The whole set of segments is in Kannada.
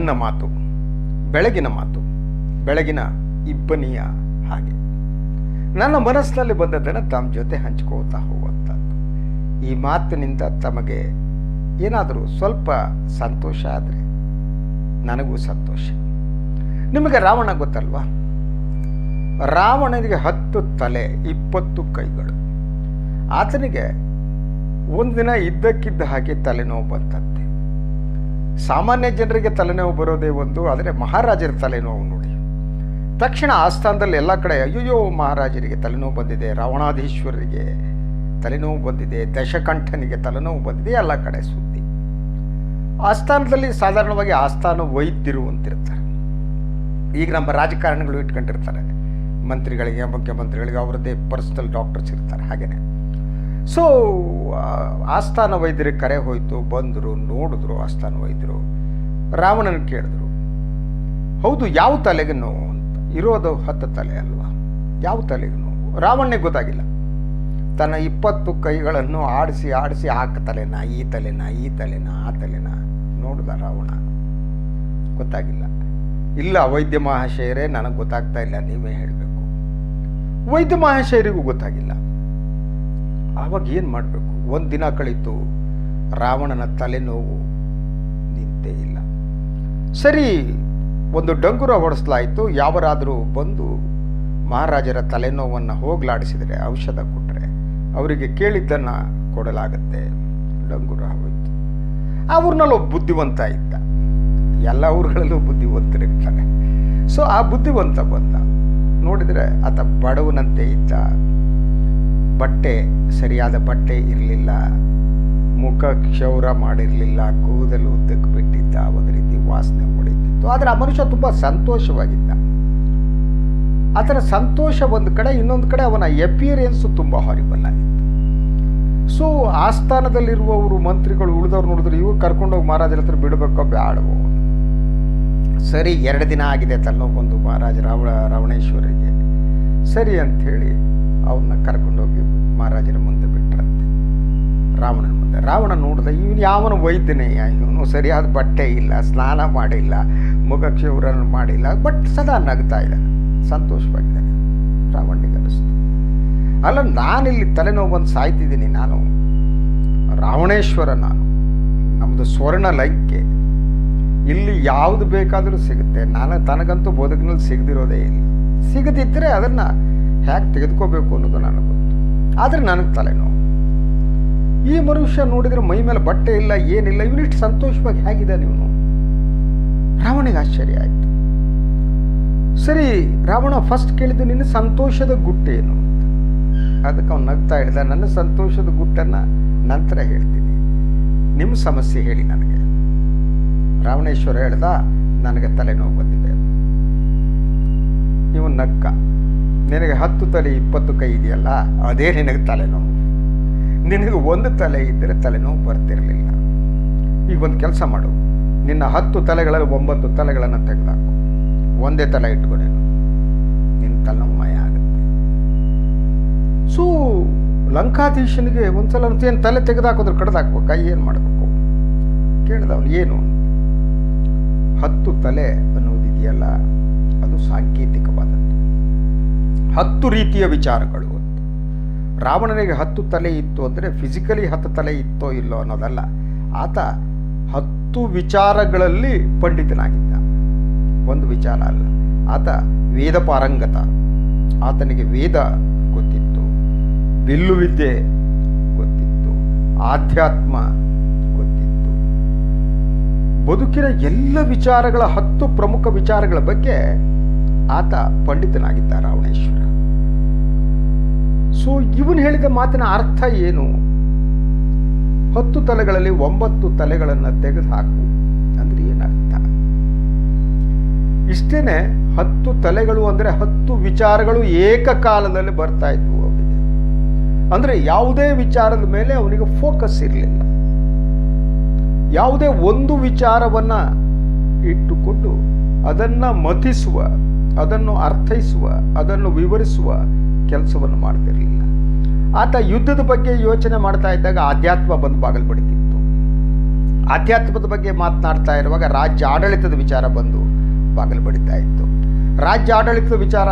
ನನ್ನ ಮಾತು ಬೆಳಗಿನ ಮಾತು, ಬೆಳಗಿನ ಇಬ್ಬನಿಯ ಹಾಗೆ ನನ್ನ ಮನಸ್ಸಿನಲ್ಲಿ ಬಂದದ್ದನ್ನು ತಮ್ಮ ಜೊತೆ ಹಂಚ್ಕೋತಾ ಹೋಗುವಂಥದ್ದು. ಈ ಮಾತಿನಿಂದ ತಮಗೆ ಏನಾದರೂ ಸ್ವಲ್ಪ ಸಂತೋಷ ಆದರೆ ನನಗೂ ಸಂತೋಷ. ನಿಮಗೆ ರಾವಣ ಗೊತ್ತಲ್ವಾ? ರಾವಣನಿಗೆ 10 ತಲೆ 20 ಕೈಗಳು. ಆತನಿಗೆ ಒಂದಿನ ಇದ್ದಕ್ಕಿದ್ದ ಹಾಗೆ ತಲೆನೋವು ಬಂತಂತೆ. ಸಾಮಾನ್ಯ ಜನರಿಗೆ ತಲೆನೋವು ಬರೋದೇ ಒಂದು, ಆದರೆ ಮಹಾರಾಜರ ತಲೆನೋವು ನೋಡಿ. ತಕ್ಷಣ ಆಸ್ಥಾನದಲ್ಲಿ ಎಲ್ಲ ಕಡೆ ಅಯ್ಯೋ ಮಹಾರಾಜರಿಗೆ ತಲೆನೋವು ಬಂದಿದೆ, ರಾವಣಾಧೀಶ್ವರರಿಗೆ ತಲೆನೋವು ಬಂದಿದೆ, ದಶಕಂಠನಿಗೆ ತಲೆನೋವು ಬಂದಿದೆ, ಎಲ್ಲ ಕಡೆ ಸುದ್ದಿ. ಆಸ್ಥಾನದಲ್ಲಿ ಸಾಧಾರಣವಾಗಿ ಆಸ್ಥಾನ ವೈದ್ಯರು ಅಂತಿರ್ತಾರೆ. ಈಗ ನಮ್ಮ ರಾಜಕಾರಣಿಗಳು ಇಟ್ಕೊಂಡಿರ್ತಾರೆ, ಮಂತ್ರಿಗಳಿಗೆ ಮುಖ್ಯಮಂತ್ರಿಗಳಿಗೆ ಅವರದ್ದೇ ಪರ್ಸನಲ್ ಡಾಕ್ಟರ್ಸ್ ಇರ್ತಾರೆ. ಹಾಗೆಯೇ ಸೊ ಆಸ್ಥಾನ ವೈದ್ಯರಿಗೆ ಕರೆ ಹೋಯಿತು, ಬಂದರು, ನೋಡಿದ್ರು. ಆಸ್ಥಾನ ವೈದ್ಯರು ರಾವಣನ ಕೇಳಿದ್ರು, ಹೌದು ಯಾವ ತಲೆಗೆ ನೋವು ಅಂತ. ಇರೋದು 10 ತಲೆ ಅಲ್ವಾ, ಯಾವ ತಲೆಗೆ ನೋವು? ರಾವಣನಿಗೆ ಗೊತ್ತಾಗಿಲ್ಲ. ತನ್ನ 20 ಕೈಗಳನ್ನು ಆಡಿಸಿ ಆಡಿಸಿ ತಲೆನಾ ಈ ತಲೆನಾ ಈ ತಲೆನಾ ಆ ತಲೆನಾ ನೋಡಿದ ರಾವಣ. ಗೊತ್ತಾಗಿಲ್ಲ. ಇಲ್ಲ ವೈದ್ಯ ಮಹಾಶಯರೇ, ನನಗೆ ಗೊತ್ತಾಗ್ತಾ ಇಲ್ಲ, ನೀವೇ ಹೇಳಬೇಕು. ವೈದ್ಯ ಮಹಾಶಯರಿಗೂ ಗೊತ್ತಾಗಿಲ್ಲ. ಆವಾಗ ಏನು ಮಾಡಬೇಕು? ಒಂದು ದಿನ ಕಳೀತು, ರಾವಣನ ತಲೆನೋವು ನಿಂತೇ ಇಲ್ಲ. ಸರಿ, ಒಂದು ಡಂಗುರ ಹೊಡೆಸಲಾಯಿತು. ಯಾವರಾದರೂ ಬಂದು ಮಹಾರಾಜರ ತಲೆನೋವನ್ನು ಹೋಗಲಾಡಿಸಿದರೆ, ಔಷಧ ಕೊಟ್ಟರೆ ಅವರಿಗೆ ಕೇಳಿದ್ದನ್ನು ಕೊಡಲಾಗತ್ತೆ. ಡಂಗುರ ಹೋಯಿತು. ಆ ಊರಿನಲ್ಲಿ ಒಬ್ಬ ಬುದ್ಧಿವಂತ ಇದ್ದ. ಎಲ್ಲ ಊರುಗಳಲ್ಲೂ ಬುದ್ಧಿವಂತರಿರ್ತಾರೆ. ಸೊ ಆ ಬುದ್ಧಿವಂತ ಬಂದ. ನೋಡಿದರೆ ಆತ ಬಡವನಂತೆ ಇದ್ದ. ಬಟ್ಟೆ ಸರಿಯಾದ ಬಟ್ಟೆ ಇರಲಿಲ್ಲ, ಮುಖ ಕ್ಷೌರ ಮಾಡಿರಲಿಲ್ಲ, ಕೂದಲು ತೆಗ್ಬಿಟ್ಟಿದ್ದ, ಒಂದು ರೀತಿ ವಾಸನೆ ಹೊಡಿತಿತ್ತು. ಆದರೆ ಆ ಮನುಷ್ಯ ತುಂಬ ಸಂತೋಷವಾಗಿದ್ದ. ಆತನ ಸಂತೋಷ ಒಂದು ಕಡೆ, ಇನ್ನೊಂದು ಕಡೆ ಅವನ ಎಪಿಯರೆನ್ಸು ತುಂಬ ಹಾರಿಬಲ್ ಆಗಿತ್ತು. ಸೊ ಆಸ್ಥಾನದಲ್ಲಿರುವವರು ಮಂತ್ರಿಗಳು ಉಳಿದವ್ರು ನೋಡಿದ್ರು, ಇವ್ರು ಕರ್ಕೊಂಡೋಗಿ ಮಹಾರಾಜರ ಹತ್ರ ಬಿಡಬೇಕೋ ಬೇಡವೋ. ಸರಿ, 2 ದಿನ ಆಗಿದೆ ತನ್ನೊಬ್ಬಂದು ಮಹಾರಾಜ ರಾವಣೇಶ್ವರಿಗೆ. ಸರಿ ಅಂಥೇಳಿ ಅವನ್ನ ಕರ್ಕೊಂಡೋಗಿ ಮಹಾರಾಜರ ಮುಂದೆ ಬಿಟ್ಟರಂತೆ, ರಾವಣನ ಮುಂದೆ. ರಾವಣ ನೋಡಿದ, ಇವನು ಯಾವನ ವೈದ್ಯನೇ, ಇವನು ಸರಿಯಾದ ಬಟ್ಟೆ ಇಲ್ಲ, ಸ್ನಾನ ಮಾಡಿಲ್ಲ, ಮುಖಕ್ಷೌರ ಮಾಡಿಲ್ಲ, ಬಟ್ ಸದಾ ನಗ್ತಾ ಇದ್ದಾನೆ, ಸಂತೋಷವಾಗಿದ್ದಾನೆ. ರಾವಣನಿಗೆ ಅನ್ನಿಸ್ತು, ಅಲ್ಲ ನಾನಿಲ್ಲಿ ತಲೆನೋವು ಬಂದು ಸಾಯ್ತಿದ್ದೀನಿ, ನಾನು ರಾವಣೇಶ್ವರ, ನಾನು ನಮ್ಮದು ಸ್ವರ್ಣ ಲಂಕೆ, ಇಲ್ಲಿ ಯಾವುದು ಬೇಕಾದರೂ ಸಿಗುತ್ತೆ. ತನಗಂತೂ ಬದುಕಿನಲ್ಲಿ ಸಿಗದಿರೋದೇ ಇಲ್ಲ. ಸಿಗದಿದ್ದರೆ ಅದನ್ನು ಹೇಗೆ ತೆಗೆದುಕೋಬೇಕು ಅನ್ನೋದು ನನಗೆ ಗೊತ್ತು. ಆದರೆ ನನಗೆ ತಲೆನೋವು. ಈ ಮನುಷ್ಯ ನೋಡಿದರೆ ಮೈ ಮೇಲೆ ಬಟ್ಟೆ ಇಲ್ಲ, ಏನಿಲ್ಲ, ಇವನಿಷ್ಟು ಸಂತೋಷವಾಗಿ ಹೇಗಿದ್ದಾನೆ ಇವನು? ರಾವಣಿಗೆ ಆಶ್ಚರ್ಯ ಆಯಿತು. ಸರಿ, ರಾವಣ ಫಸ್ಟ್ ಕೇಳಿದ್ದು, ನಿನ್ನ ಸಂತೋಷದ ಗುಟ್ಟೇನು ಅಂತ. ಅದಕ್ಕೆ ಅವನು ನಗ್ತಾ ಹೇಳಿದ, ನನ್ನ ಸಂತೋಷದ ಗುಟ್ಟನ್ನು ನಂತರ ಹೇಳ್ತೀನಿ, ನಿಮ್ಮ ಸಮಸ್ಯೆ ಹೇಳಿ ನನಗೆ. ರಾವಣೇಶ್ವರ ಹೇಳ್ದ, ನನಗೆ ತಲೆನೋವು ಬಂದಿದೆ. ಇವನು ನಕ್ಕ, ನಿನಗೆ 10 ತಲೆ 20 ಕೈ ಇದೆಯಲ್ಲ, ಅದೇ ನಿನಗೆ ತಲೆನೋವು. ನಿನಗೆ 1 ತಲೆ ಇದ್ದರೆ ತಲೆನೋವು ಬರ್ತಿರಲಿಲ್ಲ. ಈಗ ಒಂದು ಕೆಲಸ ಮಾಡು, ನಿನ್ನ 10 ತಲೆಗಳಲ್ಲಿ 9 ತಲೆಗಳನ್ನು ತೆಗೆದಾಕು, ಒಂದೇ ತಲೆ ಇಟ್ಕೊಡೇನು, ನಿನ್ನ ತಲೆನೋವು ಮಯ ಆಗುತ್ತೆ. ಸೊ ಲಂಕಾಧೀಶನಿಗೆ ಒಂದ್ಸಲ ಏನು ತಲೆ ತೆಗೆದಾಕೋದ್ರೆ ಕಡ್ದಾಕ್ಬೇಕು, ಕೈ ಏನು ಮಾಡಬೇಕು ಕೇಳಿದವನು. ಏನು 10 ತಲೆ ಅನ್ನೋದಿದೆಯಲ್ಲ, ಅದು ಸಾಂಕೇತಿಕವಾದದ್ದು. 10 ರೀತಿಯ ವಿಚಾರಗಳು ಅಂತ. ರಾವಣನಿಗೆ 10 ತಲೆ ಇತ್ತು ಅಂದರೆ ಫಿಸಿಕಲಿ 10 ತಲೆ ಇತ್ತೋ ಇಲ್ಲೋ ಅನ್ನೋದಲ್ಲ. ಆತ 10 ವಿಚಾರಗಳಲ್ಲಿ ಪಂಡಿತನಾಗಿದ್ದ. ಒಂದು ವಿಚಾರ ಅಲ್ಲ, ಆತ ವೇದ ಪಾರಂಗತ. ಆತನಿಗೆ ವೇದ ಗೊತ್ತಿತ್ತು, ಬಿಲ್ಲು ವಿದ್ಯೆ ಗೊತ್ತಿತ್ತು, ಆಧ್ಯಾತ್ಮ ಗೊತ್ತಿತ್ತು. ಬದುಕಿನ ಎಲ್ಲ ವಿಚಾರಗಳ 10 ಪ್ರಮುಖ ವಿಚಾರಗಳ ಬಗ್ಗೆ ಆತ ಪಂಡಿತನಾಗಿದ್ದ ರಾವಣೇಶ್ವರ. ಸೊ ಇವನು ಹೇಳಿದ ಮಾತಿನ ಅರ್ಥ ಏನು? 10 ತಲೆಗಳಲ್ಲಿ 9 ತಲೆಗಳನ್ನು ತೆಗೆದುಹಾಕು ಅಂದ್ರೆ ಏನರ್ಥ? ಇಷ್ಟೇನೆ, 10 ತಲೆಗಳು ಅಂದರೆ 10 ವಿಚಾರಗಳು ಏಕಕಾಲದಲ್ಲಿ ಬರ್ತಾ ಇದ್ವು ಅವನಿಗೆ. ಅಂದರೆ ಯಾವುದೇ ವಿಚಾರದ ಮೇಲೆ ಅವನಿಗೆ ಫೋಕಸ್ ಇರಲಿಲ್ಲ. ಯಾವುದೇ ಒಂದು ವಿಚಾರವನ್ನು ಇಟ್ಟುಕೊಂಡು ಅದನ್ನು ಮಥಿಸುವ, ಅದನ್ನು ಅರ್ಥೈಸುವ, ಅದನ್ನು ವಿವರಿಸುವ ಕೆಲಸವನ್ನು ಮಾಡ್ತಿರಲಿಲ್ಲ. ಆತ ಯುದ್ಧದ ಬಗ್ಗೆ ಯೋಚನೆ ಮಾಡ್ತಾ ಇದ್ದಾಗ ಆಧ್ಯಾತ್ಮ ಬಂದು ಬಾಗಲು ಬಡಿತಿತ್ತು. ಆಧ್ಯಾತ್ಮದ ಬಗ್ಗೆ ಮಾತನಾಡ್ತಾ ಇರುವಾಗ ರಾಜ್ಯ ಆಡಳಿತದ ವಿಚಾರ ಬಂದು ಬಾಗಿಲು ಬಡಿತಾ ಇತ್ತು. ರಾಜ್ಯ ಆಡಳಿತದ ವಿಚಾರ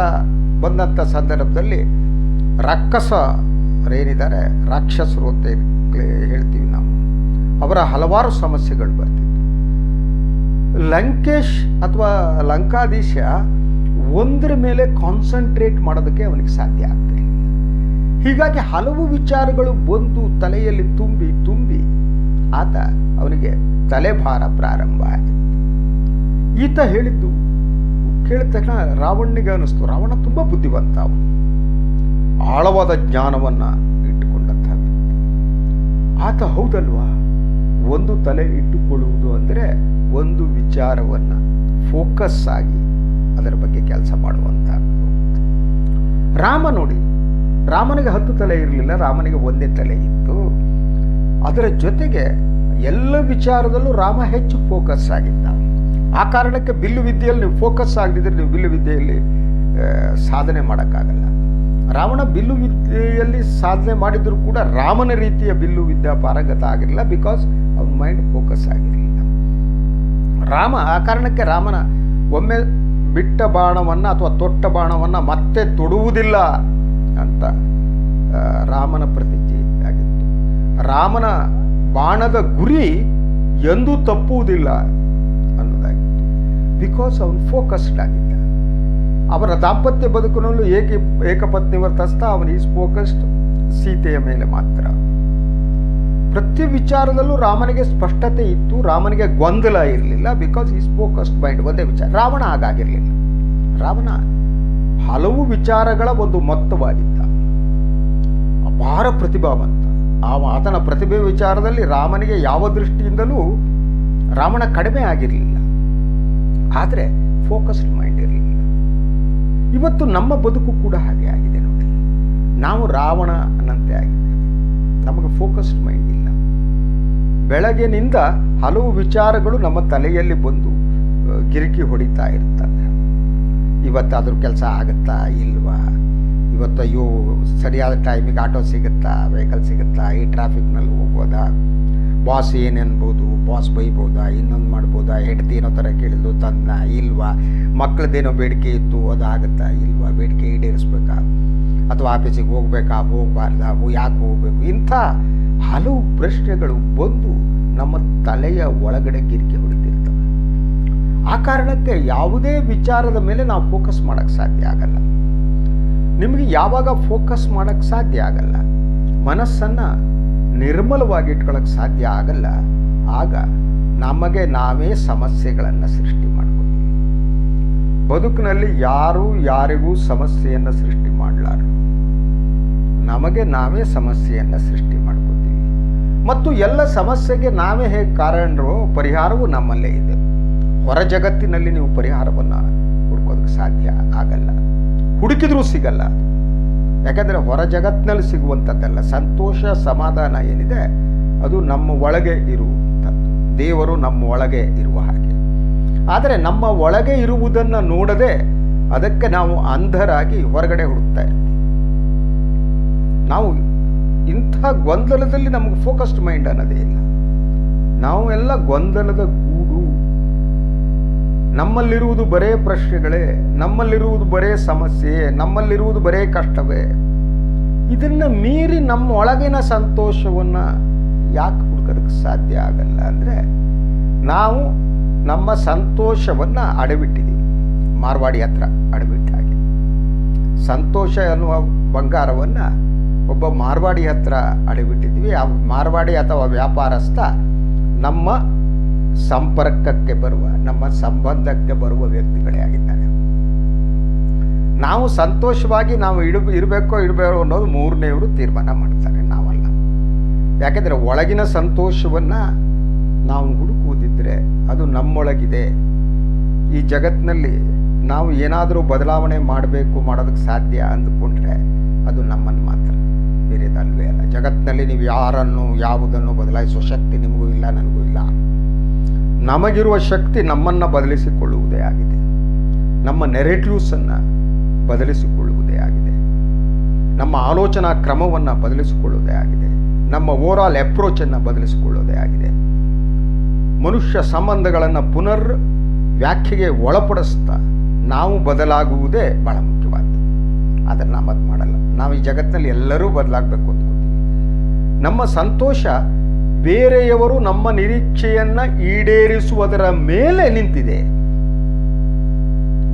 ಬಂದಂಥ ಸಂದರ್ಭದಲ್ಲಿ ಏನಿದ್ದಾರೆ ರಾಕ್ಷಸರು ಅಂತ ಹೇಳ್ತೀವಿ ನಾವು, ಅವರ ಹಲವಾರು ಸಮಸ್ಯೆಗಳು ಬರ್ತಿತ್ತು. ಲಂಕೇಶ್ ಅಥವಾ ಲಂಕಾಧೀಶ ಒಂದರ ಮೇಲೆ ಕಾನ್ಸಂಟ್ರೇಟ್ ಮಾಡೋದಕ್ಕೆ ಅವನಿಗೆ ಸಾಧ್ಯ ಆಗ್ತಿರಲಿಲ್ಲ. ಹೀಗಾಗಿ ಹಲವು ವಿಚಾರಗಳು ಬಂದು ತಲೆಯಲ್ಲಿ ತುಂಬಿ ತುಂಬಿ ಅವನಿಗೆ ತಲೆಭಾರ ಪ್ರಾರಂಭ ಆಗಿತ್ತು. ಈತ ಹೇಳಿದ್ದು ಕೇಳಿದ ತಕ್ಷಣ ರಾವಣನಿಗೆ ಅನಿಸ್ತು, ರಾವಣ ತುಂಬ ಬುದ್ಧಿವಂತ, ಅವನು ಆಳವಾದ ಜ್ಞಾನವನ್ನು ಇಟ್ಟುಕೊಂಡಂಥ ವ್ಯಕ್ತಿ ಆತ. ಹೌದಲ್ವಾ, ಒಂದು ತಲೆ ಇಟ್ಟುಕೊಳ್ಳುವುದು ಅಂದರೆ ಒಂದು ವಿಚಾರವನ್ನು ಫೋಕಸ್ ಆಗಿ ಅದರ ಬಗ್ಗೆ ಕೆಲಸ ಮಾಡುವಂಥದ್ದು. ರಾಮ ನೋಡಿ, ರಾಮನಿಗೆ 10 ತಲೆ ಇರಲಿಲ್ಲ, ರಾಮನಿಗೆ ಒಂದೇ ತಲೆ ಇತ್ತು. ಅದರ ಜೊತೆಗೆ ಎಲ್ಲ ವಿಚಾರದಲ್ಲೂ ರಾಮ ಹೆಚ್ಚು ಫೋಕಸ್ ಆಗಿದ್ದ. ಆ ಕಾರಣಕ್ಕೆ ಬಿಲ್ಲು ವಿದ್ಯೆಯಲ್ಲಿ ನೀವು ಫೋಕಸ್ ಆಗದಿದ್ದರೆ ನೀವು ಬಿಲ್ಲು ವಿದ್ಯೆಯಲ್ಲಿ ಸಾಧನೆ ಮಾಡೋಕ್ಕಾಗಲ್ಲ. ರಾವಣ ಬಿಲ್ಲು ವಿದ್ಯೆಯಲ್ಲಿ ಸಾಧನೆ ಮಾಡಿದರೂ ಕೂಡ ರಾಮನ ರೀತಿಯ ಬಿಲ್ಲು ವಿದ್ಯಾ ಪಾರಂಗತ ಆಗಿರಲಿಲ್ಲ, ಬಿಕಾಸ್ ಅವನ ಮೈಂಡ್ ಫೋಕಸ್ ಆಗಿರಲಿಲ್ಲ. ಆ ಕಾರಣಕ್ಕೆ ರಾಮನ ಒಮ್ಮೆ ಬಿಟ್ಟ ಬಾಣವನ್ನು ಅಥವಾ ತೊಟ್ಟ ಬಾಣವನ್ನು ಮತ್ತೆ ತೊಡುವುದಿಲ್ಲ ಅಂತ ರಾಮನ ಪ್ರತಿಜ್ಞೆ ಆಗಿತ್ತು. ರಾಮನ ಬಾಣದ ಗುರಿ ಎಂದೂ ತಪ್ಪುವುದಿಲ್ಲ ಅನ್ನೋದಾಗಿತ್ತು, ಬಿಕಾಸ್ ಅವನು ಫೋಕಸ್ಡ್ ಆಗಿದ್ದ. ಅವರ ದಾಂಪತ್ಯ ಬದುಕಿನಲ್ಲೂ ಏಕಪತ್ನಿ ವ್ರತಸ್ಥ, ಅವನು ಈಸ್ ಫೋಕಸ್ಡ್ ಸೀತೆಯ ಮೇಲೆ ಮಾತ್ರ. ಪ್ರತಿ ವಿಚಾರದಲ್ಲೂ ರಾಮನಿಗೆ ಸ್ಪಷ್ಟತೆ ಇತ್ತು, ರಾಮನಿಗೆ ಗೊಂದಲ ಇರಲಿಲ್ಲ, ಬಿಕಾಸ್ ಈಸ್ ಫೋಕಸ್ಡ್ ಮೈಂಡ್, ಒಂದೇ ವಿಚಾರ. ರಾವಣ ಹಾಗಾಗಿರಲಿಲ್ಲ. ರಾವಣ ಹಲವು ವಿಚಾರಗಳ ಒಂದು ಮೊತ್ತವಾಗಿದ್ದ, ಅಪಾರ ಪ್ರತಿಭಾವಂತ. ಆತನ ಪ್ರತಿಭೆ ವಿಚಾರದಲ್ಲಿ ರಾಮನಿಗೆ ಯಾವ ದೃಷ್ಟಿಯಿಂದಲೂ ರಾವಣ ಕಡಿಮೆ ಆಗಿರಲಿಲ್ಲ, ಆದರೆ ಫೋಕಸ್ಡ್ ಮೈಂಡ್ ಇರಲಿಲ್ಲ. ಇವತ್ತು ನಮ್ಮ ಬದುಕು ಕೂಡ ಹಾಗೆ ಆಗಿದೆ ನೋಡಿ. ನಾವು ರಾವಣನಂತೆ ಆಗಿದ್ದೇವೆ, ನಮಗೆ ಫೋಕಸ್ಡ್ ಮೈಂಡ್ ಇಲ್ಲ. ಬೆಳಗಿನಿಂದ ಹಲವು ವಿಚಾರಗಳು ನಮ್ಮ ತಲೆಯಲ್ಲಿ ಬಂದು ಗಿರಿಕಿ ಹೊಡಿತಾ ಇರ್ತದೆ. ಇವತ್ತಾದ್ರೂ ಕೆಲಸ ಆಗುತ್ತಾ ಇಲ್ವಾ, ಇವತ್ತು ಸರಿಯಾದ ಟೈಮಿಗೆ ಆಟೋ ಸಿಗುತ್ತಾ, ವೆಹಿಕಲ್ ಸಿಗುತ್ತಾ, ಈ ಟ್ರಾಫಿಕ್ನಲ್ಲಿ ಹೋಗ್ಬೋದಾ, ಬಾಸ್ ಏನೆನ್ಬೋದು, ಬಾಸ್ ಬೈಬೋದಾ, ಇನ್ನೊಂದು ಮಾಡ್ಬೋದಾ, ಹೆಂಡತಿ ಏನೋ ಥರ ಕೇಳಿದ್ದು ತನ್ನ ಇಲ್ವಾ, ಮಕ್ಕಳದ್ದೇನೋ ಬೇಡಿಕೆ ಇತ್ತು ಅದಾಗುತ್ತಾ ಇಲ್ವಾ, ಬೇಡಿಕೆ ಈಡೇರಿಸ್ಬೇಕಾ, ಅಥವಾ ಆಫೀಸಿಗೆ ಹೋಗ್ಬೇಕಾ ಹೋಗಬಾರ್ದಾ, ಯಾಕೆ ಹೋಗಬೇಕು, ಇಂಥ ಹಲವು ಪ್ರಶ್ನೆಗಳು ಬಂದು ನಮ್ಮ ತಲೆಯ ಒಳಗಡೆ ಗಿರಿಕೆ ಹೊಡಿತಿರ್ತವೆ. ಆ ಕಾರಣಕ್ಕೆ ಯಾವುದೇ ವಿಚಾರದ ಮೇಲೆ ನಾವು ಫೋಕಸ್ ಮಾಡೋಕ್ಕೆ ಸಾಧ್ಯ ಆಗಲ್ಲ. ನಿಮಗೆ ಯಾವಾಗ ಫೋಕಸ್ ಮಾಡೋಕ್ಕೆ ಸಾಧ್ಯ ಆಗಲ್ಲ, ಮನಸ್ಸನ್ನು ನಿರ್ಮಲವಾಗಿ ಇಟ್ಕೊಳ್ಳೋಕ್ಕೆ ಸಾಧ್ಯ ಆಗಲ್ಲ, ಆಗ ನಮಗೆ ನಾವೇ ಸಮಸ್ಯೆಗಳನ್ನು ಸೃಷ್ಟಿ ಮಾಡ್ಕೊತೀವಿ. ಬದುಕಿನಲ್ಲಿ ಯಾರಿಗೂ ಸಮಸ್ಯೆಯನ್ನು ಸೃಷ್ಟಿ ಮಾಡಲಾರರು, ನಮಗೆ ನಾವೇ ಸಮಸ್ಯೆಯನ್ನು ಸೃಷ್ಟಿ ಮಾಡ್ಕೊತೀವಿ. ಮತ್ತು ಎಲ್ಲ ಸಮಸ್ಯೆಗೆ ನಾವೇ ಹೇಗೆ ಕಾರಣರೋ ಪರಿಹಾರವೂ ನಮ್ಮಲ್ಲೇ ಇದೆ. ಹೊರ ಜಗತ್ತಿನಲ್ಲಿ ನೀವು ಪರಿಹಾರವನ್ನು ಹುಡ್ಕೋದಕ್ಕೆ ಸಾಧ್ಯ ಆಗಲ್ಲ, ಹುಡುಕಿದ್ರೂ ಸಿಗಲ್ಲ. ಯಾಕಂದರೆ ಹೊರ ಜಗತ್ತಿನಲ್ಲಿ ಸಿಗುವಂಥದ್ದಲ್ಲ. ಸಂತೋಷ ಸಮಾಧಾನ ಏನಿದೆ ಅದು ನಮ್ಮ ಒಳಗೆ ಇರುವಂಥದ್ದು, ದೇವರು ನಮ್ಮ ಒಳಗೆ ಇರುವ ಹಾಗೆ. ಆದರೆ ನಮ್ಮ ಒಳಗೆ ಇರುವುದನ್ನು ನೋಡದೆ ಅದಕ್ಕೆ ನಾವು ಅಂಧರಾಗಿ ಹೊರಗಡೆ ಹುಡುಕ್ತಾ ಇರ್ತೀವಿ. ನಾವು ಇಂಥ ಗೊಂದಲದಲ್ಲಿ ನಮಗೆ ಫೋಕಸ್ಡ್ ಮೈಂಡ್ ಅನ್ನೋದೇ ಇಲ್ಲ. ನಾವು ಎಲ್ಲ ಗೊಂದಲದ ಗೂಡು. ನಮ್ಮಲ್ಲಿರುವುದು ಬರೇ ಪ್ರಶ್ನೆಗಳೇ, ನಮ್ಮಲ್ಲಿರುವುದು ಬರೇ ಸಮಸ್ಯೆ, ನಮ್ಮಲ್ಲಿರುವುದು ಬರೇ ಕಷ್ಟವೇ. ಇದನ್ನು ಮೀರಿ ನಮ್ಮ ಒಳಗಿನ ಸಂತೋಷವನ್ನು ಯಾಕೆ ಹುಡುಕೋದಕ್ಕೆ ಸಾಧ್ಯ ಆಗಲ್ಲ ಅಂದರೆ, ನಾವು ನಮ್ಮ ಸಂತೋಷವನ್ನು ಅಡವಿಟ್ಟಿದ್ದೀವಿ. ಮಾರ್ವಾಡಿ ಹತ್ರ ಅಡವಿಟ್ಟ ಹಾಗೆ ಸಂತೋಷ ಅನ್ನುವ ಬಂಗಾರವನ್ನು ಒಬ್ಬ ಮಾರ್ವಾಡಿ ಹತ್ರ ಅಡವಿಟ್ಟಿದ್ವಿ. ಆ ಮಾರ್ವಾಡಿ ಅಥವಾ ವ್ಯಾಪಾರಸ್ಥ ನಮ್ಮ ಸಂಪರ್ಕಕ್ಕೆ ಬರುವ, ನಮ್ಮ ಸಂಬಂಧಕ್ಕೆ ಬರುವ ವ್ಯಕ್ತಿಗಳೇ ಆಗಿದ್ದಾರೆ. ನಾವು ಸಂತೋಷವಾಗಿ ನಾವು ಇರಬೇಕೋ ಇಡಬೇಕೋ ಅನ್ನೋದು ಮೂರನೆಯವರು ತೀರ್ಮಾನ ಮಾಡ್ತಾರೆ, ನಾವಲ್ಲ. ಯಾಕೆಂದರೆ ಒಳಗಿನ ಸಂತೋಷವನ್ನು ನಾವು ಹುಡುಕುವುದಿದ್ದರೆ ಅದು ನಮ್ಮೊಳಗಿದೆ. ಈ ಜಗತ್ತಿನಲ್ಲಿ ನಾವು ಏನಾದರೂ ಬದಲಾವಣೆ ಮಾಡೋದಕ್ಕೆ ಸಾಧ್ಯ ಅಂದುಕೊಂಡ್ರೆ ಅದು ನಮ್ಮನ್ನು ಮಾತ್ರ, ಬೇರೆದಲ್ವೇ ಅಲ್ಲ. ಜಗತ್ತಿನಲ್ಲಿ ನೀವು ಯಾವುದನ್ನು ಬದಲಾಯಿಸುವ ಶಕ್ತಿ ನಿಮಗೂ ಇಲ್ಲ, ನನಗೂ ಇಲ್ಲ. ನಮಗಿರುವ ಶಕ್ತಿ ನಮ್ಮನ್ನು ಬದಲಿಸಿಕೊಳ್ಳುವುದೇ ಆಗಿದೆ, ನಮ್ಮ ನೆರೆಟಿವ್ಸನ್ನು ಬದಲಿಸಿಕೊಳ್ಳುವುದೇ ಆಗಿದೆ, ನಮ್ಮ ಆಲೋಚನಾ ಕ್ರಮವನ್ನು ಬದಲಿಸಿಕೊಳ್ಳುವುದೇ ಆಗಿದೆ, ನಮ್ಮ ಓವರಾಲ್ ಅಪ್ರೋಚನ್ನು ಬದಲಿಸಿಕೊಳ್ಳುವುದೇ ಆಗಿದೆ. ಮನುಷ್ಯ ಸಂಬಂಧಗಳನ್ನು ಪುನರ್ ವ್ಯಾಖ್ಯೆಗೆ ಒಳಪಡಿಸ್ತಾ ನಾವು ಬದಲಾಗುವುದೇ ಭಾಳ ಮುಖ್ಯವಾದ್ದು. ಆದರೆ ನಾವು ಅದು ಮಾಡಲ್ಲ. ನಾವು ಈ ಜಗತ್ತಿನಲ್ಲಿ ಎಲ್ಲರೂ ಬದಲಾಗಬೇಕು ಅಂದ್ಕೋತೀವಿ. ನಮ್ಮ ಸಂತೋಷ ಬೇರೆಯವರು ನಮ್ಮ ನಿರೀಕ್ಷೆಯನ್ನು ಈಡೇರಿಸುವುದರ ಮೇಲೆ ನಿಂತಿದೆ.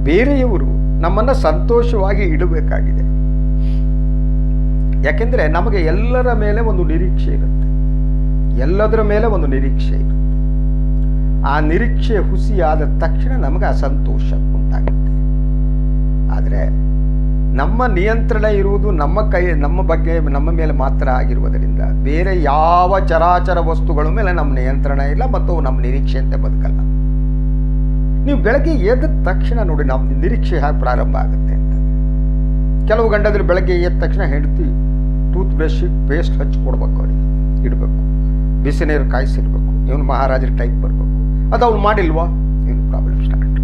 ಬೇರೆಯವರು ನಮ್ಮನ್ನು ಸಂತೋಷವಾಗಿ ಇಡಬೇಕಾಗಿದೆ. ಯಾಕೆಂದರೆ ನಮಗೆ ಎಲ್ಲರ ಮೇಲೆ ಒಂದು ನಿರೀಕ್ಷೆ ಇರುತ್ತೆ, ಎಲ್ಲದರ ಮೇಲೆ ಒಂದು ನಿರೀಕ್ಷೆ ಇರುತ್ತೆ. ಆ ನಿರೀಕ್ಷೆ ಹುಸಿಯಾದ ತಕ್ಷಣ ನಮಗೆ ಅಸಂತೋಷ ಉಂಟಾಗುತ್ತೆ. ಆದರೆ ನಮ್ಮ ನಿಯಂತ್ರಣ ಇರುವುದು ನಮ್ಮ ಬಗ್ಗೆ ನಮ್ಮ ಮೇಲೆ ಮಾತ್ರ ಆಗಿರುವುದರಿಂದ ಬೇರೆ ಯಾವ ಚರಾಚರ ವಸ್ತುಗಳ ಮೇಲೆ ನಮ್ಮ ನಿಯಂತ್ರಣ ಇಲ್ಲ ಮತ್ತು ನಮ್ಮ ನಿರೀಕ್ಷೆಯಂತೆ ಬದುಕಲ್ಲ. ನೀವು ಬೆಳಗ್ಗೆ ಎದ್ದ ತಕ್ಷಣ ನೋಡಿ ನಮ್ಮ ನಿರೀಕ್ಷೆ ಹೇಗೆ ಪ್ರಾರಂಭ ಆಗುತ್ತೆ ಅಂತ. ಕೆಲವು ಗಂಡದ್ರು ಬೆಳಗ್ಗೆ ಎದ್ದ ತಕ್ಷಣ ಹೆಂಡತಿ ಟೂತ್ ಬ್ರಷಿಗೆ ಪೇಸ್ಟ್ ಹಚ್ಕೊಡ್ಬೇಕು, ಅವರಿಗೆ ಇಡಬೇಕು, ಬಿಸಿ ನೀರು ಕಾಯಿಸಿಡ್ಬೇಕು, ಇವನು ಮಹಾರಾಜರ ಟೈಪ್ ಬರಬೇಕು. ಅದು ಅವ್ನು ಮಾಡಿಲ್ವಾ, ಏನು ಪ್ರಾಬ್ಲಮ್ ಸ್ಟಾರ್ಟ್.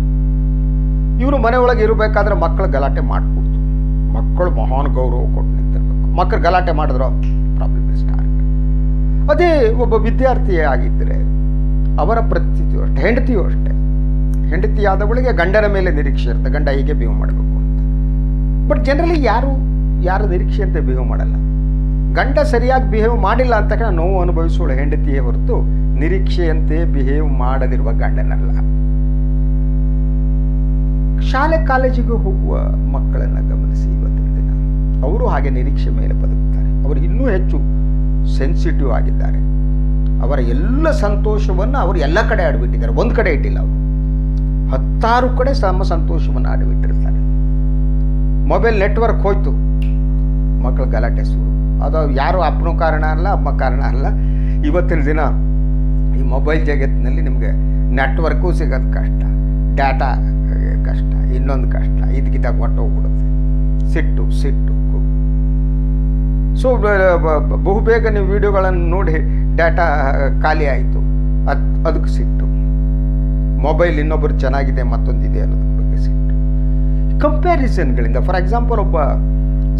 ಇವರು ಮನೆಯೊಳಗೆ ಇರಬೇಕಾದ್ರೆ ಮಕ್ಕಳು ಗಲಾಟೆ ಮಾಡಿಕೊಡ್ತು, ಮಕ್ಕಳು ಮಹಾನ್ ಗೌರವ ಕೊಟ್ಟು ನಿಂತಿರ್ಬೇಕು. ಮಕ್ಕಳು ಗಲಾಟೆ ಮಾಡಿದ್ರು ಪ್ರಾಬ್ಲಮ್ ಸ್ಟಾರ್ಟ್. ಅದೇ ಒಬ್ಬ ವಿದ್ಯಾರ್ಥಿಯೇ ಆಗಿದ್ದರೆ ಅವರ ಪ್ರತಿಯೂ ಅಷ್ಟೇ, ಹೆಂಡತಿಯೂ ಅಷ್ಟೇ. ಹೆಂಡತಿಯಾದವಳಿಗೆ ಗಂಡನ ಮೇಲೆ ನಿರೀಕ್ಷೆ ಇರುತ್ತೆ, ಗಂಡ ಹೀಗೆ ಬಿಹೇವ್ ಮಾಡಬೇಕು ಅಂತ. ಬಟ್ ಜನರಲಿ ಯಾರು ನಿರೀಕ್ಷೆಯಂತೆ ಬಿಹೇವ್ ಮಾಡಲ್ಲ. ಗಂಡ ಸರಿಯಾಗಿ ಬಿಹೇವ್ ಮಾಡಿಲ್ಲ ಅಂತ ತಕ್ಷಣ ನೋವು ಅನುಭವಿಸುವ ಹೆಂಡತಿಯೇ ಹೊರತು ನಿರೀಕ್ಷೆಯಂತೆ ಬಿಹೇವ್ ಮಾಡದಿರುವ ಗಂಡನಲ್ಲ. ಶಾಲೆ ಕಾಲೇಜಿಗೆ ಹೋಗುವ ಮಕ್ಕಳನ್ನು ಗಮನಿಸಿ ಇವತ್ತಿನ ದಿನ. ಅವರು ಹಾಗೆ ನಿರೀಕ್ಷೆ ಮೇಲೆ ಬದುಕ್ತಾರೆ. ಅವರು ಇನ್ನೂ ಹೆಚ್ಚು ಸೆನ್ಸಿಟಿವ್ ಆಗಿದ್ದಾರೆ. ಅವರ ಎಲ್ಲ ಸಂತೋಷವನ್ನು ಅವರು ಎಲ್ಲ ಕಡೆ ಆಡಿಬಿಟ್ಟಿದ್ದಾರೆ, ಒಂದು ಕಡೆ ಇಟ್ಟಿಲ್ಲ. ಅವರು 10 ಕಡೆ ತಮ್ಮ ಸಂತೋಷವನ್ನು ಆಡಿಬಿಟ್ಟಿರ್ತಾರೆ. ಮೊಬೈಲ್ ನೆಟ್ವರ್ಕ್ ಹೋಯ್ತು, ಮಕ್ಕಳು ಗಲಾಟೆ ಶುರು. ಅದು ಯಾರು ಅಪ್ಪನೂ ಕಾರಣ ಅಲ್ಲ, ಅಮ್ಮ ಕಾರಣ ಅಲ್ಲ. ಇವತ್ತಿನ ದಿನ ಈ ಮೊಬೈಲ್ ಜಗತ್ತಿನಲ್ಲಿ ನಿಮಗೆ ನೆಟ್ವರ್ಕು ಸಿಗೋದು ಕಷ್ಟ, ಡಾಟಾ ಕಷ್ಟ, ಇನ್ನೊಂದು ಕಷ್ಟ, ಇದಕ್ಕಿದ್ದಾಗ ಹೊಟ್ಟೋಗ್ಬಿಡುತ್ತೆ. ಸಿಟ್ಟು ಸೊ ಬಹುಬೇಗ ನೀವು ವಿಡಿಯೋಗಳನ್ನು ನೋಡಿ ಡಾಟಾ ಖಾಲಿ ಆಯಿತು, ಅದಕ್ಕೆ ಸಿಟ್ಟು. ಮೊಬೈಲ್ ಇನ್ನೊಬ್ಬರು ಚೆನ್ನಾಗಿದೆ ಮತ್ತೊಂದಿದೆ ಅನ್ನೋದ್ರ ಬಗ್ಗೆ ಸಿಟ್ಟು. ಕಂಪ್ಯಾರಿಸನ್ಗಳಿಂದ, ಫಾರ್ ಎಕ್ಸಾಂಪಲ್ ಒಬ್ಬ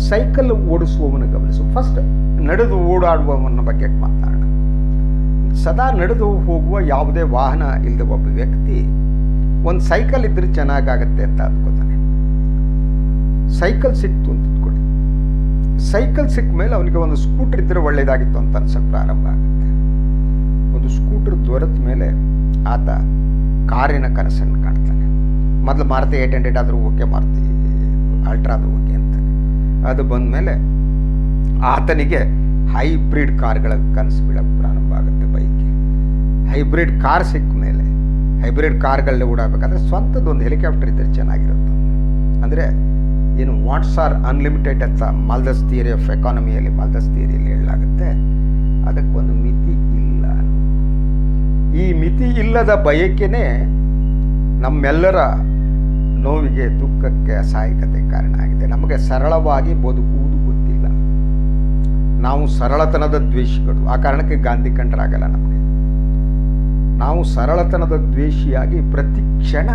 ಸೈಕಲ್ ಓಡಿಸುವವನ ಗಮನಿಸು. ಫಸ್ಟ್ ನಡೆದು ಓಡಾಡುವವನ ಬಗ್ಗೆ ಮಾತಾಡೋಣ. ಸದಾ ನಡೆದು ಹೋಗುವ ಯಾವುದೇ ವಾಹನ ಇಲ್ಲದ ಒಬ್ಬ ವ್ಯಕ್ತಿ ಒಂದು ಸೈಕಲ್ ಇದ್ರೆ ಚೆನ್ನಾಗಾಗತ್ತೆ ಅಂತ ಅಂದ್ಕೋತಾನೆ. ಸೈಕಲ್ ಸಿಕ್ತು ಅಂತ ಇಟ್ಕೊಳ್ಳಿ. ಸೈಕಲ್ ಸಿಕ್ಕ ಮೇಲೆ ಅವನಿಗೆ ಒಂದು ಸ್ಕೂಟರ್ ಇದ್ರೆ ಒಳ್ಳೇದಾಗಿತ್ತು ಅಂತ ಅನ್ಸಕ್ಕೆ ಪ್ರಾರಂಭ ಆಗುತ್ತೆ. ಒಂದು ಸ್ಕೂಟರ್ ದೊರೆತ ಮೇಲೆ ಆತ ಕಾರಿನ ಕನಸನ್ನು ಕಾಣ್ತಾನೆ. ಮೊದಲು ಮಾರುತಿ 800 ಆದರೂ ಓಕೆ, ಮಾರುತಿ ಅಲ್ಟ್ರಾ ಆದರೂ ಓಕೆ ಅಂತಾನೆ. ಅದು ಬಂದ ಮೇಲೆ ಆತನಿಗೆ ಹೈಬ್ರಿಡ್ ಕಾರ್ಗಳ ಕನಸು ಬೀಳಕ್ಕೆ ಪ್ರಾರಂಭ ಆಗುತ್ತೆ. ಬೈಕ್ಗೆ ಹೈಬ್ರಿಡ್ ಕಾರ್ ಸಿಕ್ಕ ಮೇಲೆ ಹೈಬ್ರಿಡ್ ಕಾರ್ಗಳಲ್ಲೇ ಓಡಾಡಬೇಕಾದ್ರೆ ಸ್ವಂತದೊಂದು ಹೆಲಿಕಾಪ್ಟರ್ ಇದ್ದರೆ ಚೆನ್ನಾಗಿರುತ್ತೆ. ಅಂದರೆ ಏನು ವಾಟ್ಸ್ ಆರ್ ಅನ್ಲಿಮಿಟೆಡ್ ಅಂತ ಮಾಲ್ದಸ್ ಥಿಯರಿ ಆಫ್ ಎಕಾನಮಿಯಲ್ಲಿ, ಮಾಲ್ದಸ್ ಥಿಯರಿಯಲ್ಲಿ ಹೇಳಲಾಗುತ್ತೆ. ಅದಕ್ಕೊಂದು ಮಿತಿ ಇಲ್ಲ. ಈ ಮಿತಿ ಇಲ್ಲದ ಬಯಕೆನೇ ನಮ್ಮೆಲ್ಲರ ನೋವಿಗೆ, ದುಃಖಕ್ಕೆ, ಅಸಹಾಯಕತೆ ಕಾರಣ ಆಗಿದೆ. ನಮಗೆ ಸರಳವಾಗಿ ಬದುಕುವುದು ಗೊತ್ತಿಲ್ಲ. ನಾವು ಸರಳತನದ ದ್ವೇಷಿಗಳು. ಆ ಕಾರಣಕ್ಕೆ ಗಾಂಧಿ ಕಂಡರಾಗಲ್ಲ ನಮಗೆ. ನಾವು ಸರಳತನದ ದ್ವೇಷಿಯಾಗಿ ಪ್ರತಿ ಕ್ಷಣ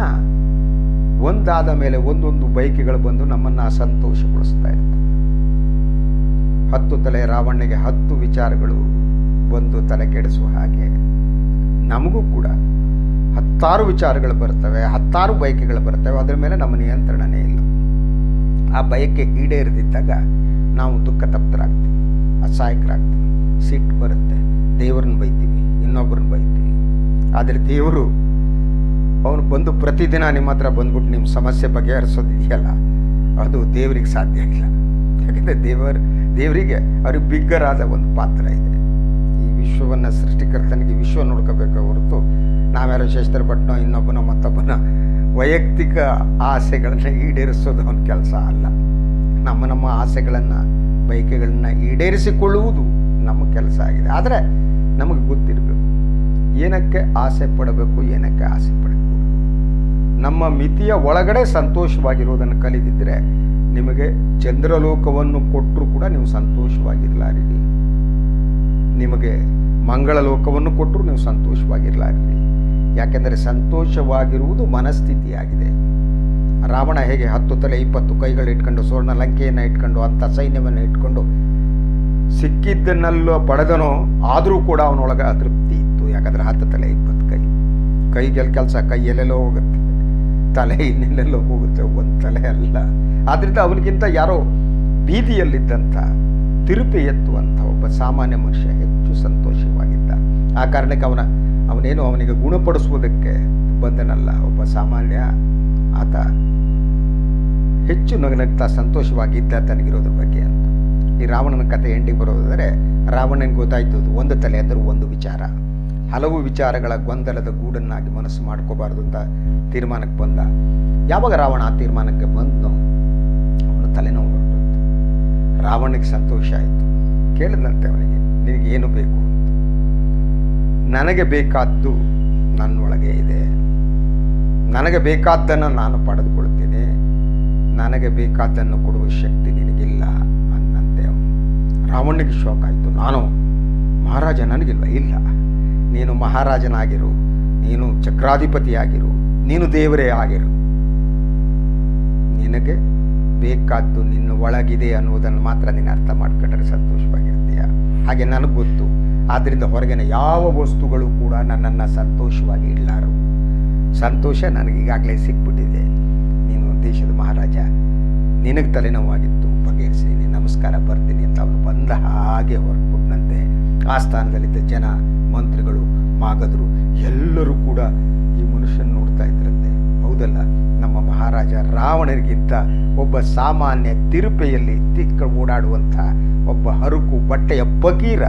ಒಂದಾದ ಮೇಲೆ ಒಂದೊಂದು ಬಯಕೆಗಳು ಬಂದು ನಮ್ಮನ್ನು ಅಸಂತೋಷಗೊಳಿಸ್ತಾ ಇರ್ತವೆ. 10 ತಲೆ ರಾವಣನಿಗೆ 10 ವಿಚಾರಗಳು ಬಂದು ತಲೆ ಕೆಡಿಸುವ ಹಾಗೆ ನಮಗೂ ಕೂಡ 10 ವಿಚಾರಗಳು ಬರ್ತವೆ, 10 ಬಯಕೆಗಳು ಬರ್ತವೆ. ಅದರ ಮೇಲೆ ನಮ್ಮ ನಿಯಂತ್ರಣನೇ ಇಲ್ಲ. ಆ ಬಯಕೆ ಈಡೇರದಿದ್ದಾಗ ನಾವು ದುಃಖ ತಪ್ತರಾಗ್ತೀವಿ, ಅಸಹಾಯಕರಾಗ್ತೀವಿ, ಸಿಟ್ಟು ಬರುತ್ತೆ, ದೇವರನ್ನ ಬೈತೀವಿ, ಇನ್ನೊಬ್ಬರನ್ನ ಬೈತೀವಿ. ಆದರೆ ದೇವರು ಅವನು ಬಂದು ಪ್ರತಿದಿನ ನಿಮ್ಮ ಹತ್ರ ಬಂದ್ಬಿಟ್ಟು ನಿಮ್ಮ ಸಮಸ್ಯೆ ಬಗೆಹರಿಸೋದಿದೆಯಲ್ಲ, ಅದು ದೇವರಿಗೆ ಸಾಧ್ಯ ಇಲ್ಲ. ಯಾಕೆಂದರೆ ದೇವರಿಗೆ ಅವ್ರಿಗೆ ಬಿಗ್ಗರಾದ ಒಂದು ಪಾತ್ರ ಇದೆ. ಈ ವಿಶ್ವವನ್ನು ಸೃಷ್ಟಿಕರ್ತನಿಗೆ ವಿಶ್ವ ನೋಡ್ಕೋಬೇಕು ಹೊರತು ನಾವ್ಯಾರೋ ಶೇಷರ ಭಟ್ನೋ ಇನ್ನೊಬ್ಬನೋ ಮತ್ತೊಬ್ಬನ ವೈಯಕ್ತಿಕ ಆಸೆಗಳನ್ನು ಈಡೇರಿಸೋದು ಅವನ ಕೆಲಸ ಅಲ್ಲ. ನಮ್ಮ ಆಸೆಗಳನ್ನು, ಬಯಕೆಗಳನ್ನು ಈಡೇರಿಸಿಕೊಳ್ಳುವುದು ನಮ್ಮ ಕೆಲಸ ಆಗಿದೆ. ಆದರೆ ನಮಗೆ ಗೊತ್ತಿರಬೇಕು ಏನಕ್ಕೆ ಆಸೆ ಪಡಬೇಕು, ಏನಕ್ಕೆ ಆಸೆ ಪಡಬೇಕು. ನಮ್ಮ ಮಿತಿಯ ಒಳಗಡೆ ಸಂತೋಷವಾಗಿರುವುದನ್ನು ಕಲಿದಿದ್ದರೆ ನಿಮಗೆ ಚಂದ್ರಲೋಕವನ್ನು ಕೊಟ್ಟರೂ ಕೂಡ ನೀವು ಸಂತೋಷವಾಗಿರಲಾರಿರಿ. ನಿಮಗೆ ಮಂಗಳ ಲೋಕವನ್ನು ಕೊಟ್ಟರೂ ನೀವು ಸಂತೋಷವಾಗಿರಲಾರಿರಿ. ಯಾಕೆಂದರೆ ಸಂತೋಷವಾಗಿರುವುದು ಮನಸ್ಥಿತಿಯಾಗಿದೆ. ರಾವಣ ಹೇಗೆ 10 ತಲೆ 20 ಕೈಗಳು ಇಟ್ಕೊಂಡು ಸ್ವರ್ಣ ಲಂಕೆಯನ್ನು ಇಟ್ಕೊಂಡು ಅಂಥ ಸೈನ್ಯವನ್ನು ಇಟ್ಕೊಂಡು ಸಿಕ್ಕಿದ್ದನ್ನೆಲ್ಲ ಪಡೆದನೋ, ಆದರೂ ಕೂಡ ಅವನೊಳಗೆ ಅತೃಪ್ತಿ ಇತ್ತು. ಯಾಕಂದರೆ 10 ತಲೆ 20 ಕೈ. ಕೈಗೆಲ್ಲ ಕೆಲಸ, ಕೈ ಎಲ್ಲೆಲ್ಲೋ ಹೋಗುತ್ತೆ, ತಲೆ ಇನ್ನೆಲ್ಲೆಲ್ಲೋ ಹೋಗುತ್ತೆ, ಒಂದು ತಲೆ ಅಲ್ಲ. ಆದ್ದರಿಂದ ಅವನಿಗಿಂತ ಯಾರೋ ಬೀದಿಯಲ್ಲಿದ್ದಂಥ ತಿರುಪೆ ಎತ್ತುವಂಥ ಒಬ್ಬ ಸಾಮಾನ್ಯ ಮನುಷ್ಯ ಹೆಚ್ಚು ಸಂತೋಷವಾಗಿದ್ದ. ಆ ಕಾರಣಕ್ಕೆ ಅವನೇನು ಅವನಿಗೆ ಗುಣಪಡಿಸುವುದಕ್ಕೆ ಬಂದನಲ್ಲ, ಒಬ್ಬ ಸಾಮಾನ್ಯ, ಆತ ಹೆಚ್ಚು ನಗ್ನಗ್ತಾ ಸಂತೋಷವಾಗಿದ್ದ ತನಗಿರೋದ್ರ ಬಗ್ಗೆ ಅಂತ. ಈ ರಾವಣನ ಕಥೆ ಎಂಡಿಗೆ ಬರೋದಾದರೆ, ರಾವಣನಿಗೆ ಗೊತ್ತಾಯ್ತು ಒಂದು ತಲೆ ಅಂದರೆ ಒಂದು ವಿಚಾರ, ಹಲವು ವಿಚಾರಗಳ ಗೊಂದಲದ ಗೂಡನ್ನಾಗಿ ಮನಸ್ಸು ಮಾಡ್ಕೋಬಾರ್ದು ಅಂತ ತೀರ್ಮಾನಕ್ಕೆ ಬಂದ. ಯಾವಾಗ ರಾವಣ ಆ ತೀರ್ಮಾನಕ್ಕೆ ಬಂದನೋ ಅವನು ತಲೆನೋವು ಹೊರಟೋಯ್ತು. ರಾವಣನಿಗೆ ಸಂತೋಷ ಆಯಿತು. ಕೇಳಿದಂತೆ ಅವನಿಗೆ, ನಿನಗೇನು ಬೇಕು ಅಂತ. ನನಗೆ ಬೇಕಾದ್ದು ನನ್ನೊಳಗೆ ಇದೆ, ನನಗೆ ಬೇಕಾದ್ದನ್ನು ನಾನು ಪಡೆದುಕೊಳ್ತೀನಿ, ನನಗೆ ಬೇಕಾದ್ದನ್ನು ಕೊಡುವ ಶಕ್ತಿ ನಿನಗಿಲ್ಲ ಅನ್ನಂತೆ ಅವನು. ರಾವಣನಿಗೆ ಶಾಕ್ ಆಯಿತು. ನಾನು ಮಹಾರಾಜ, ನನಗಿಲ್ಲ. ಇಲ್ಲ, ನೀನು ಮಹಾರಾಜನಾಗಿರು, ನೀನು ಚಕ್ರಾಧಿಪತಿಯಾಗಿರು, ನೀನು ದೇವರೇ ಆಗಿರು, ನಿನಗೆ ಬೇಕಾದ್ದು ನಿನ್ನ ಒಳಗಿದೆ ಅನ್ನೋದನ್ನು ಮಾತ್ರ ನೀನು ಅರ್ಥ ಮಾಡ್ಕೊಂಡ್ರೆ ಸಂತೋಷವಾಗಿರ್ತೀಯ. ಹಾಗೆ ನನಗೆ ಗೊತ್ತು. ಆದ್ದರಿಂದ ಹೊರಗಿನ ಯಾವ ವಸ್ತುಗಳು ಕೂಡ ನನ್ನನ್ನು ಸಂತೋಷವಾಗಿ ಇಡಲಾರವು. ಸಂತೋಷ ನನಗೀಗಾಗಲೇ ಸಿಕ್ಬಿಟ್ಟಿದೆ. ನೀನು ದೇಶದ ಮಹಾರಾಜ, ನಿನಗೆ ತಲೆನೋವಾಗಿತ್ತು, ಬಗೆಹರಿಸಿದ್ದೀನಿ, ನಮಸ್ಕಾರ, ಬರ್ತೀನಿ ಅಂತ ಅವನು ಬಂದ ಹಾಗೆ ಹೊರಟ್ಬಿಟ್ನಂತೆ. ಆ ಸ್ಥಾನದಲ್ಲಿದ್ದ ಜನ, ಮಂತ್ರಿಗಳು, ಮಾಗದರು ಎಲ್ಲರೂ ಕೂಡ ಈ ಮನುಷ್ಯನ ನೋಡ್ತಾ ಇದ್ರಂತೆ. ಹೌದಲ್ಲ, ನಮ್ಮ ಮಹಾರಾಜ ರಾವಣನಿಗಿಂತ ಒಬ್ಬ ಸಾಮಾನ್ಯ ತಿರುಪೆಯಲ್ಲಿ ಓಡಾಡುವಂಥ ಒಬ್ಬ ಹರುಕು ಬಟ್ಟೆಯ ಬಗೀರ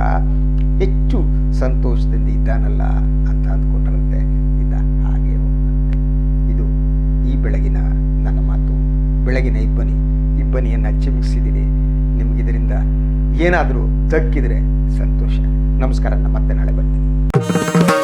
ಹೆಚ್ಚು ಸಂತೋಷದಿಂದ ಇದ್ದಾನಲ್ಲ ಅಂತ ಅಂದ್ಕೊಂಡ್ರಂತೆ. ಇದ್ದ ಹಾಗೆ ಹೋದಂತೆ. ಇದು ಈ ಬೆಳಗಿನ ನನ್ನ ಮಾತು. ಬೆಳಗಿನ ಇಬ್ಬನಿಯನ್ನು ಚಿಮುಕಿಸಿದ್ದೀನಿ. ನಿಮಗಿದರಿಂದ ಏನಾದರೂ ದಕ್ಕಿದರೆ ಸಂತೋಷ. ನಮಸ್ಕಾರ. ಮತ್ತೆ ನಾಳೆ ಬರ್ತೀನಿ.